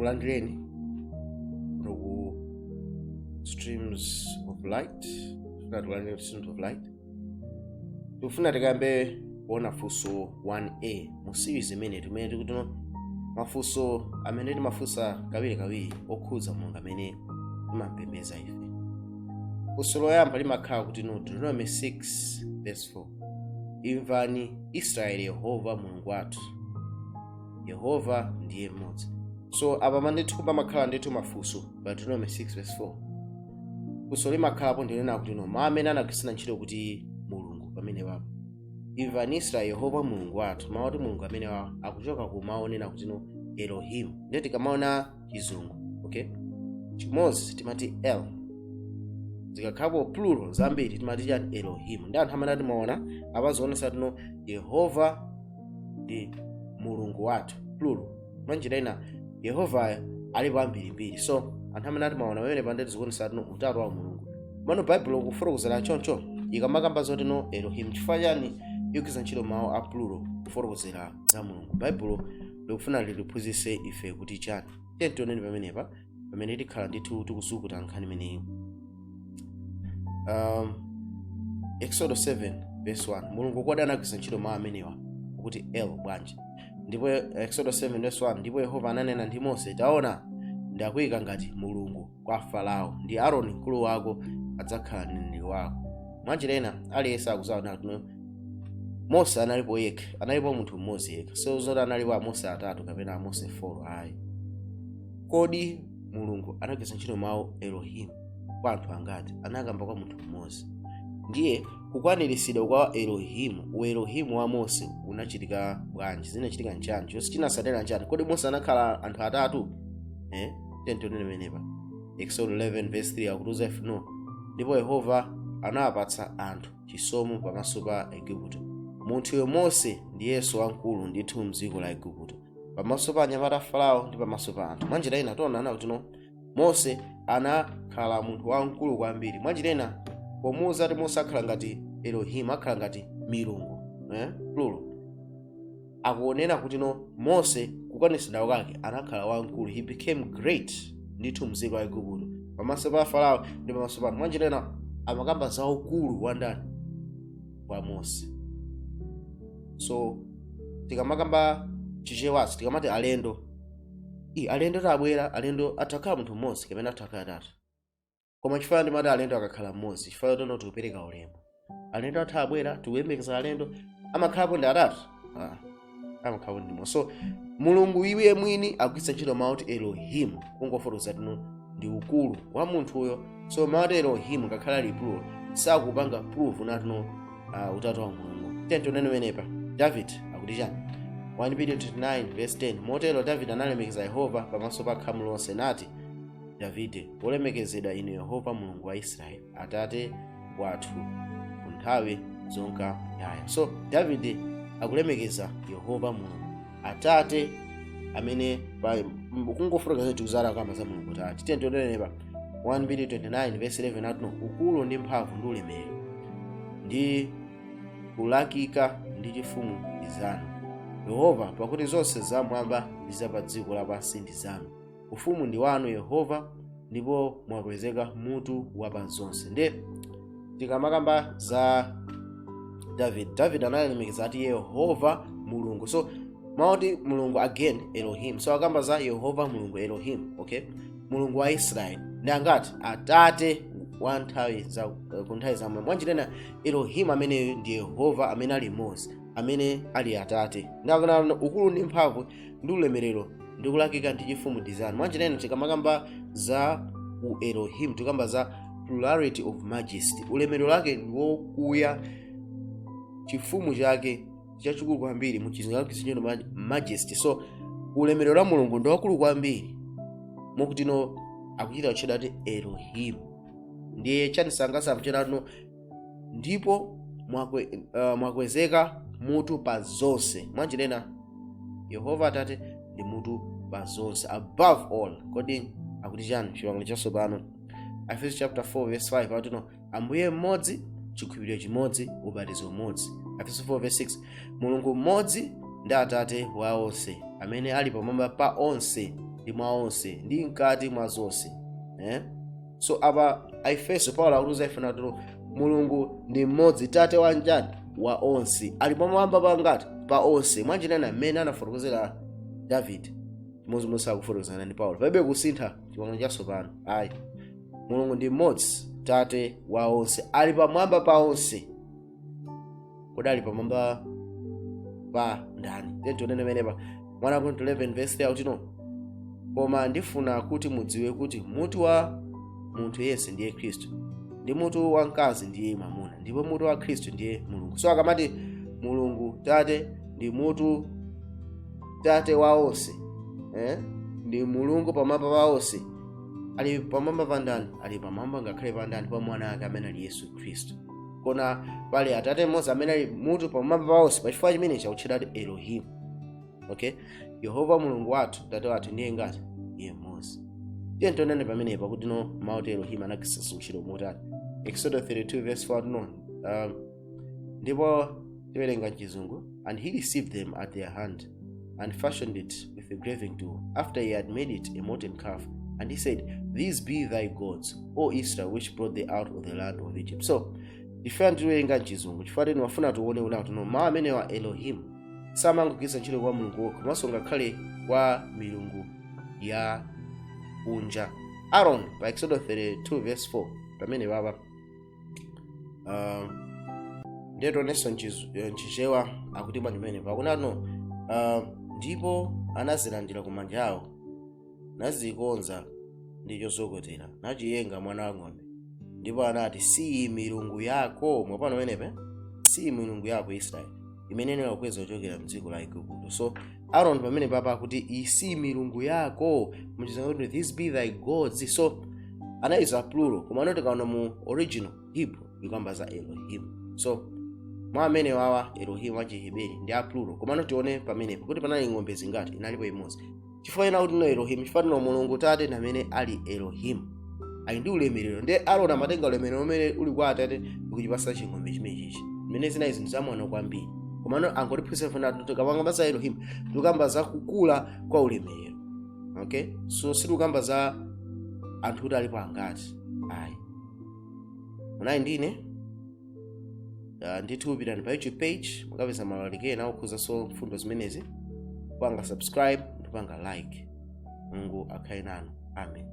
Takulandireni ku streams of light. Takulandireni streams of light. Tufuna tikambe kuona funso 1A mu series imene tumene kuti mafunso amene timafunsa kawiri okhuza Mulungu amene timapembedza ife. Funso loyamba limakhala kuti Deuteronomy 6 verse 4. Imvani Israeli, Yehova Mulungu wathu, Yehova ndiye mmodzi. So apa mandithu pamakhala ndithu mafunso Deuteronomy 6 verse 4. Funso limakhalapo ndilena kuti mawu amene anagwiritsa ntchito kuti Mulungu pamene wapo. Imvani Israeli, Yehova Mulungu wathu. Mawu oti Mulungu amene akuchoka ku mawu onena kuti Elohim. Ndiye tikamaona chizungu, okay? Chimodzi timati El. Zikakhapo plural zambiri timati chani Elohim. Ndi anthu amene timaona apazoonesa kuti Yehova ndi Mulungu wathu plural. Manjira ina Yehova alipo ambirimbiri. So anthu amene timaona pamene pande tizikuonesa kuti utatu wa Mulungu. Mano Bible kufotokozera choncho ikamakamba zoti Elohim. Chifukwa chani ikugwiritsa ntchito mawu a plural kufotokozera za Mulungu? Bible likufuna liliphunzitse ife kuti chani. Tioneni pamenepa pamene tikhala ndithu tikuzukuta nkhani imeneyi. Exodus 7 verse 1. Mulungu kodi anagwiritsa ntchito mawu amenewa kuti El bwanji. Ndipo Exodus 7 verse 1. Ndipo Yehova ananena ndi Mose, taona ndakuyika ngati Mulungu kwa Farao, ndi Aaroni mkulu wako adzakhala mneneri wako. Mwanjira ina aliyense akuzaona kuti Mose analipo yekha, analipo munthu mmodzi yekha. So zoti analipo Mose atatu kapena Mose 4 ayi. Kodi Mulungu anagwiritsa ntchito mawu Elohim kwa anthu angati? Anakamba kwa munthu mmodzi. Ndiye kukwaniritsidwa kwa Elohimu wa Mose unachitika bwanji? Zinachitika njani? Chonse chinasatera njani? Kodi Mose anakhala anthu atatu? Tioneni pamenepa. Exodus 11 verse 3 akutuza ife ndipo Yehova anawapatsa anthu chisomo pamaso pa Igupto. Munthuyo Mose ndiyenso wamkulu ndithu mdziko la Igupto, pamaso pa anyamata Farao ndi pamaso pa anthu. Mwanjira ina tionana kuti Mose anakhala munthu wamkulu kwambiri. Mwanjira ina pomuuza kuti Mose akhala ngati Elohim, akhala ngati milungu, plural. Akuonena kuti Mose kukwaniritsidwa kwake anakhala wamkulu. He became great ndithu mdziko la Igupto, pamaso pa Farao ndi pamaso pa anthu. Mwanjira ina amakamba za ukulu wa ndani? Wa Mose. So tikamakamba chichewasi tikamati alendo, alendo tabwera, alendo atakhala munthu mmodzi kapena atakhala atatu. Koma chifukwa ndimati alendo akakhala mmodzi, chifukwa tono tikupereka ulemu. Alendo atabwera tikuyembekeza alendo amakhalapo ndi atatu, amakhalapo ndi mmodzi. So Mulungu iye mwini akugwiritsa ntchito mawu oti Elohim kungofotokoza kuti ndi ukulu wa munthuyo. So mawu oti Elohim ngakhala ali plural sakupanga proof nati utatu wa Mulungu. Tioneni pamenepa. David akuti chani? 1 Peter 29 verse 10. Motero David analemekeza Yehova pamaso pa khamu lonse nati, Davide, wolemekezedwa inu Yehova Mulungu wa Israeli, Atate wathu ku nthawi zonka yaya. So Davide akulemekeza Yehova Mulungu Atate amene kungofotokoza kuti uzala kamba za Mulungu Atate. Tioneni pa 1 Peter 29 verse 11 ati ukulu ndi mphamvu ndi ulemerero ndi kulakika ndi chifumu ndi zanu, Yehova, pakuti zonse zamwamba ndi za pa dziko lapansi ndi zanu. Ufumu ndi wanu Yehova, ndipo mwakwezeka mutu wa pa zonse. Ndiye tikamakamba za David analemekeza ati Yehova Mulungu. So mauti Mulungu again Elohim. So akamba za Yehova Mulungu Elohim, okay? Mulungu wa Israeli ndi angati? Atate wa nthawi za ku nthawi zamwe. Mwanjirena Elohim amene ndi Yehova amene ali mmodzi, amene ali Atate. Ndakana ukulu ndi mphamvu ndi ulemerero ndi kulakika ndi chifumu ndi zanu. Mwanjirena tikamakamba za Elohim tikamba za plurality of majesty. Ulemerero lake ndi wokuya, chifumu chake chachikulu kwambiri mu chizungu chinyo majesty. So ulemerero la Mulungu ndi wakulu kwambiri mokuti akuchita kutchedwa kuti Elohim. Ndiye chanisangalatsa mchena ndipo mwakwezeka mutu pa zonse. Mwanjirena Yehova Atate ndi mutu pa zonse, above all. Kodi akuti chani chiwango chatsopano? Ephesians chapter 4 verse 5 akuti Ambuye mmodzi, chikhulupiriro chimodzi, ubatizo umodzi. Ephesians 4 verse 6. Mulungu mmodzi ndi Atate wa onse amene ali pamwamba pa onse ndi mwa onse ndi mkati mwa zonse. So apa Aefeso Paulo akutuza ife natero Mulungu ndi mmodzi, tate wa njani wa onse, ali pamwamba pangati pa onse, mwanjinena mmene anafotokozera David chimodzimodzi akufotokozana ndi Paulo. Palibe kusintha chipangano chatsopano. Ayi, Mulungu ndi mmodzi, tate wa onse, ali pamwamba pa onse. Kodi ali pamwamba pa ndani? Then tionene menepa 1 Korinto 11 verse 3 akuti no, koma ndifuna kuti mudziwe kuti mutu wa munthu yense ndiye Khristu, ndi mutu wa mkazi ndiye mwamuna, ndipo mutu wa Khristu ndiye Mulungu. So akamati Mulungu tate ndi mutu, tate wa onse, ndi Mulungu pamwamba pa onse, ali pamwamba pa ndani? Ali pamwamba ngakhale pa ndani pa mwana wake amene ali Yesu Khristu. Kona pali atate mmodzi amene ali mutu pamwamba pa onse, pachifukwa chimene chakutchedwa Elohim. Okay, Yehova Mulungu wathu, tate wathu ndiye ngati? Iye mmodzi. Tiye tionene pamenepa kuti no mawu Elohim anagwiritsa ntchito motani. Exodus 32 verse 4 no, ndipo tiwerenga m'Chizungu, and he received them at their hand and fashioned it with a graving tool after he had made it a molten calf, and he said, these be thy gods, O Israel, which brought thee out of the land of Egypt. So different tiwerenga m'Chizungu chifukwa tino wafuna tuone unatu no mawu amene wa Elohim samangogwiritsa ntchito kwa Mulungu wokha, komanso ngakhale kwa milungu ya kunja. Aaron pa Exodus 32 verse 4 pamene baba ndeto neso nchichewa akuti mwanyimene pakunano ndipo anazilandira ku manja awo, nazikonza ndi chozokotera, nachiyenga mwana wa ng'ombe, ndipo anati si milungu yako, mwapano menepe, si milungu yako Israeli imene inakweza kuchokera m'dziko la Igupto. So Aaron pamene papa akuti isi milungu yako, m'Chizungu kuti these be thy gods. So anaiza plural, koma anoti kaona mu original Hebrew ikamba za Elohim. So mwa amene wawa Elohim wa Chiheberi ndi a plural, koma anoti tione pamenepo kuti panali ng'ombe zingati, inalipo imodzi. Chifukwa ina kuti no Elohim, chifukwa no Mulungu tate na amene ali Elohim ali ndi ulemerero. Ndi Aaron amatenga ulemerero umene uli kwa atate ndikuchipasa ching'ombe chimenechi, mmene zina izi nzamwana kwambiri. Komano angoliphunzitsa funa tukapanga za Elohim tukamba za kukula kwa ulemerero. Okay, so situkamba za anthu kuti alipo angati. Ayi, munayi ndine ndithu pitani pa YouTube page mukapeza malalikiro nawo khuza so mfundo zimenezi, panga subscribe, ndipanga like. Mungu akhale nanu. Amen.